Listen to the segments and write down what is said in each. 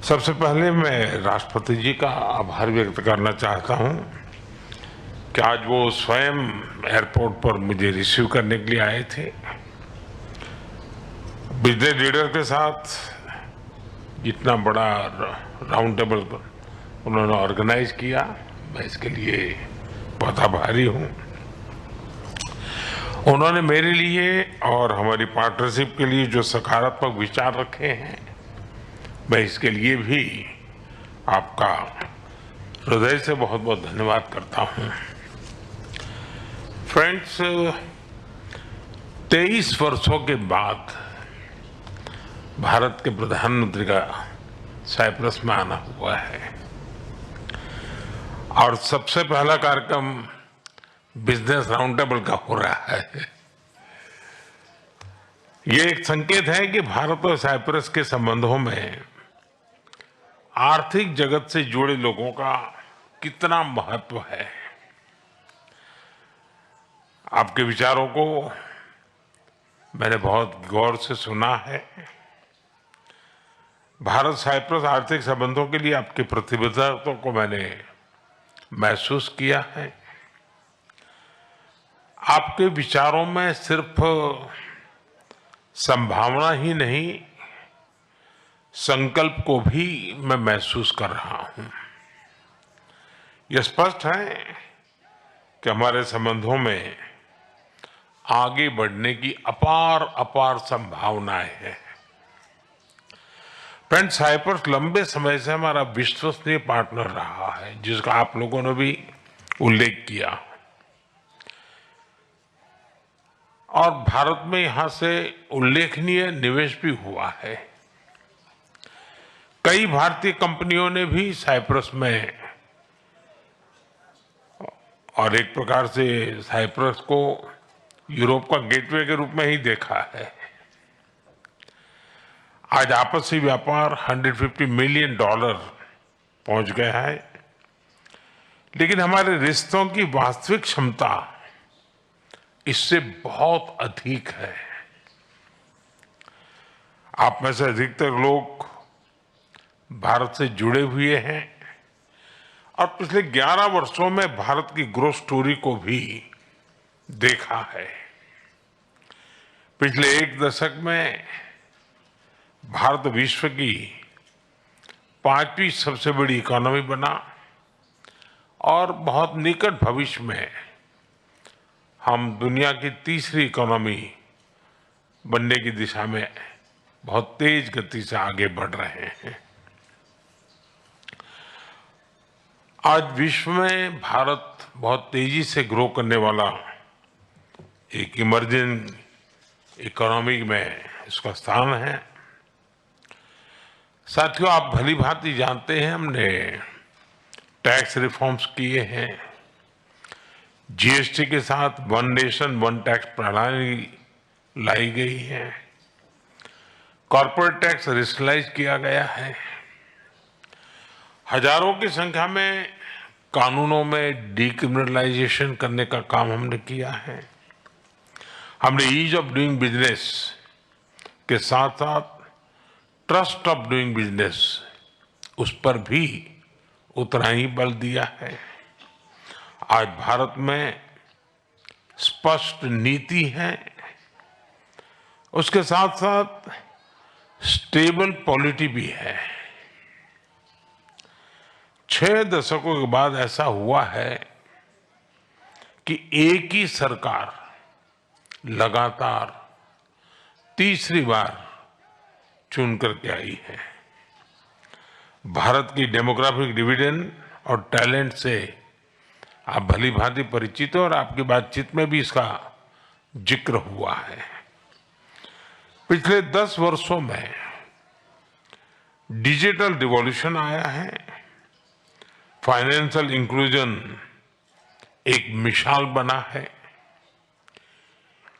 सबसे पहले मैं राष्ट्रपति जी का आभार व्यक्त करना चाहता हूं कि आज वो स्वयं एयरपोर्ट पर मुझे रिसीव करने के लिए आए थे। बिजनेस लीडर के साथ इतना बड़ा राउंड टेबल उन्होंने ऑर्गेनाइज किया, मैं इसके लिए बहुत आभारी हूं। उन्होंने मेरे लिए और हमारी पार्टनरशिप के लिए जो सकारात्मक विचार रखे हैं, मैं इसके लिए भी आपका हृदय से बहुत बहुत धन्यवाद करता हूं। फ्रेंड्स, 23 वर्षों के बाद भारत के प्रधानमंत्री का साइप्रस में आना हुआ है और सबसे पहला कार्यक्रम बिजनेस राउंड टेबल का हो रहा है। ये एक संकेत है कि भारत और साइप्रस के संबंधों में आर्थिक जगत से जुड़े लोगों का कितना महत्व है। आपके विचारों को मैंने बहुत गौर से सुना है। भारत साइप्रस आर्थिक संबंधों के लिए आपकी प्रतिबद्धता को मैंने महसूस किया है। आपके विचारों में सिर्फ संभावना ही नहीं, संकल्प को भी मैं महसूस कर रहा हूं। यह स्पष्ट है कि हमारे संबंधों में आगे बढ़ने की अपार संभावनाएं हैं। फ्रेंड, साइप्रस लंबे समय से हमारा विश्वसनीय पार्टनर रहा है, जिसका आप लोगों ने भी उल्लेख किया, और भारत में यहां से उल्लेखनीय निवेश भी हुआ है। कई भारतीय कंपनियों ने भी साइप्रस में, और एक प्रकार से साइप्रस को यूरोप का गेटवे के रूप में ही देखा है। आज आपसी व्यापार $150 मिलियन पहुंच गया है, लेकिन हमारे रिश्तों की वास्तविक क्षमता इससे बहुत अधिक है। आप में से अधिकतर लोग भारत से जुड़े हुए हैं और पिछले 11 वर्षों में भारत की ग्रोथ स्टोरी को भी देखा है। पिछले एक दशक में भारत विश्व की 5वीं सबसे बड़ी इकोनॉमी बना और बहुत निकट भविष्य में हम दुनिया की तीसरी इकोनॉमी बनने की दिशा में बहुत तेज गति से आगे बढ़ रहे हैं। आज विश्व में भारत बहुत तेजी से ग्रो करने वाला एक इमर्जिंग इकोनॉमी में इसका स्थान है। साथियों, आप भली भांति जानते हैं, हमने टैक्स रिफॉर्म्स किए हैं। जीएसटी के साथ वन नेशन वन टैक्स प्रणाली लाई गई है। कॉर्पोरेट टैक्स रेशनलाइज किया गया है। हजारों की संख्या में कानूनों में डीक्रिमिनलाइजेशन करने का काम हमने किया है। हमने ईज ऑफ डूइंग बिजनेस के साथ साथ ट्रस्ट ऑफ डूइंग बिजनेस, उस पर भी उतना ही बल दिया है। आज भारत में स्पष्ट नीति है, उसके साथ साथ स्टेबल पॉलिटी भी है। 6 दशकों के बाद ऐसा हुआ है कि एक ही सरकार लगातार तीसरी बार चुन करके आई है। भारत की डेमोग्राफिक डिविडेंड और टैलेंट से आप भली भांति परिचित हो और आपकी बातचीत में भी इसका जिक्र हुआ है। पिछले 10 वर्षों में डिजिटल रिवॉल्यूशन आया है। फाइनेंशियल इंक्लूजन एक मिसाल बना है।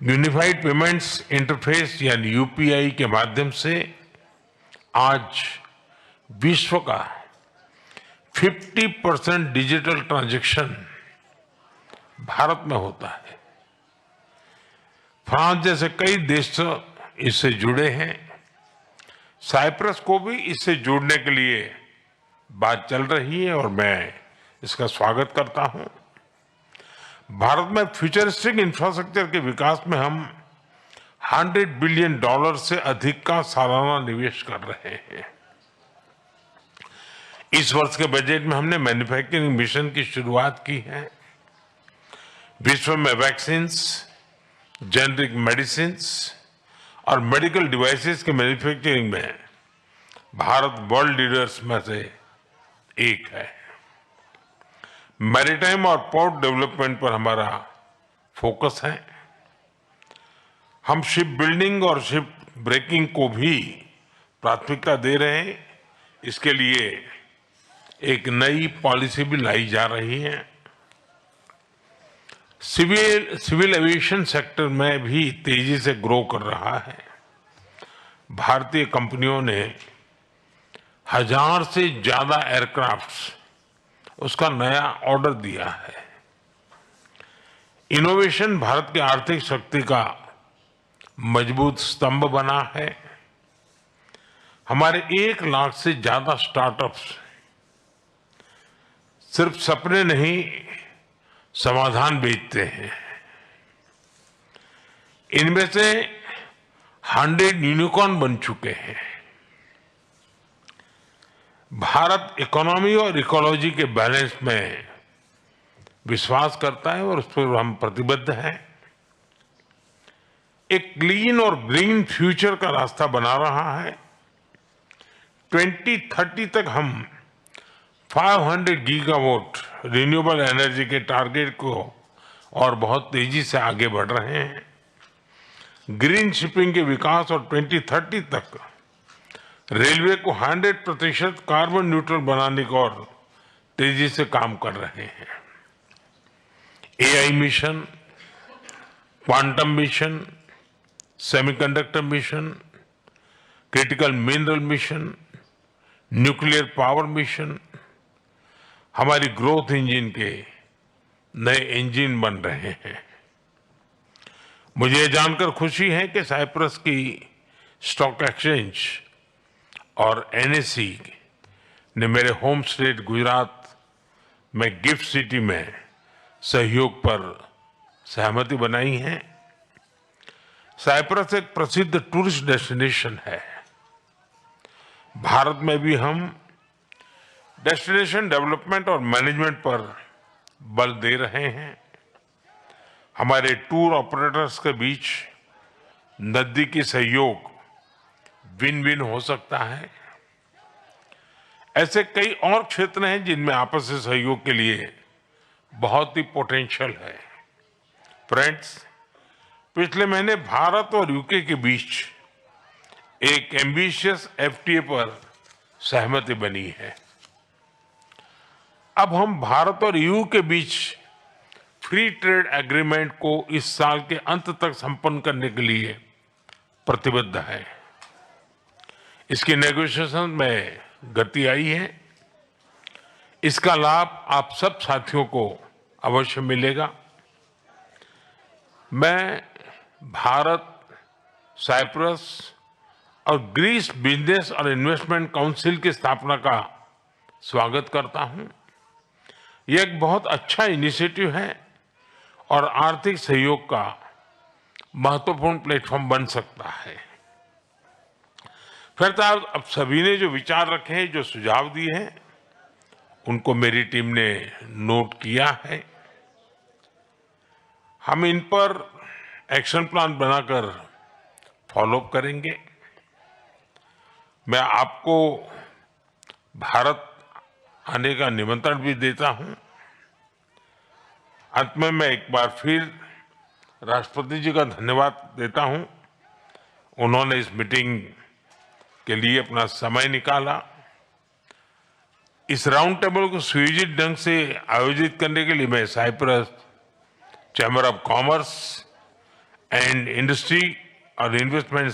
यूनिफाइड पेमेंट्स इंटरफेस यानी यूपीआई के माध्यम से आज विश्व का 50% डिजिटल ट्रांजैक्शन भारत में होता है। फ्रांस जैसे कई देश इससे जुड़े हैं। साइप्रस को भी इससे जोड़ने के लिए बात चल रही है और मैं इसका स्वागत करता हूं। भारत में फ्यूचरिस्टिक इंफ्रास्ट्रक्चर के विकास में हम $100 बिलियन से अधिक का सालाना निवेश कर रहे हैं। इस वर्ष के बजट में हमने मैन्युफैक्चरिंग मिशन की शुरुआत की है। विश्व में वैक्सीन्स, जेनेरिक मेडिसिन्स और मेडिकल डिवाइसेस के मैन्युफैक्चरिंग में भारत वर्ल्ड लीडर्स में से एक है। मैरीटाइम और पोर्ट डेवलपमेंट पर हमारा फोकस है। हम शिप बिल्डिंग और शिप ब्रेकिंग को भी प्राथमिकता दे रहे हैं। इसके लिए एक नई पॉलिसी भी लाई जा रही है। सिविल एविएशन सेक्टर में भी तेजी से ग्रो कर रहा है। भारतीय कंपनियों ने 1000 से ज्यादा एयरक्राफ्ट्स उसका नया ऑर्डर दिया है। इनोवेशन भारत की आर्थिक शक्ति का मजबूत स्तंभ बना है। हमारे 1 लाख से ज्यादा स्टार्टअप्स सिर्फ सपने नहीं, समाधान बेचते हैं। इनमें से 100 यूनिकॉर्न बन चुके हैं। भारत इकोनॉमी और इकोलॉजी के बैलेंस में विश्वास करता है और उस पर हम प्रतिबद्ध हैं। एक क्लीन और ग्रीन फ्यूचर का रास्ता बना रहा है। 2030 तक हम 500 गीगावाट रिन्यूएबल एनर्जी के टारगेट को और बहुत तेजी से आगे बढ़ रहे हैं। ग्रीन शिपिंग के विकास और 2030 तक रेलवे को 100% कार्बन न्यूट्रल बनाने को और तेजी से काम कर रहे हैं। AI mission, quantum mission, semiconductor mission, critical mineral mission, nuclear power mission हमारी ग्रोथ इंजन के नए इंजन बन रहे हैं। मुझे ये जानकर खुशी है कि साइप्रस की स्टॉक एक्सचेंज और एनएसई ने मेरे होम स्टेट गुजरात में गिफ्ट सिटी में सहयोग पर सहमति बनाई है। साइप्रस एक प्रसिद्ध टूरिस्ट डेस्टिनेशन है। भारत में भी हम डेस्टिनेशन डेवलपमेंट और मैनेजमेंट पर बल दे रहे हैं। हमारे टूर ऑपरेटर्स के बीच नजदीकी सहयोग विन विन हो सकता है। ऐसे कई और क्षेत्र हैं जिनमें आपसी सहयोग के लिए बहुत ही पोटेंशियल है। फ्रेंड्स, पिछले महीने भारत और यूके के बीच एक एम्बिशियस एफटीए पर सहमति बनी है। अब हम भारत और यूके के बीच फ्री ट्रेड एग्रीमेंट को इस साल के अंत तक संपन्न करने के लिए प्रतिबद्ध है। इसकी नेगोशिएशन में गति आई है। इसका लाभ आप सब साथियों को अवश्य मिलेगा। मैं भारत, साइप्रस और ग्रीस बिजनेस और इन्वेस्टमेंट काउंसिल की स्थापना का स्वागत करता हूं। यह एक बहुत अच्छा इनिशिएटिव है और आर्थिक सहयोग का महत्वपूर्ण प्लेटफॉर्म बन सकता है। फिर अब सभी ने जो विचार रखे हैं, जो सुझाव दिए हैं, उनको मेरी टीम ने नोट किया है। हम इन पर एक्शन प्लान बनाकर फॉलोअप करेंगे। मैं आपको भारत आने का निमंत्रण भी देता हूं। अंत में मैं एक बार फिर राष्ट्रपति जी का धन्यवाद देता हूं। उन्होंने इस मीटिंग के लिए अपना समय निकाला। इस राउंड टेबल को सुयोजित ढंग से आयोजित करने के लिए मैं Cyprus chamber of commerce and industry और इन्वेस्टमेंट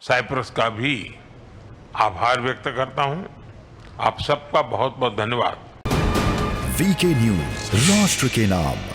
साइप्रस का भी आभार व्यक्त करता हूं। आप सबका बहुत बहुत धन्यवाद। वीके न्यूज, राष्ट्र के नाम।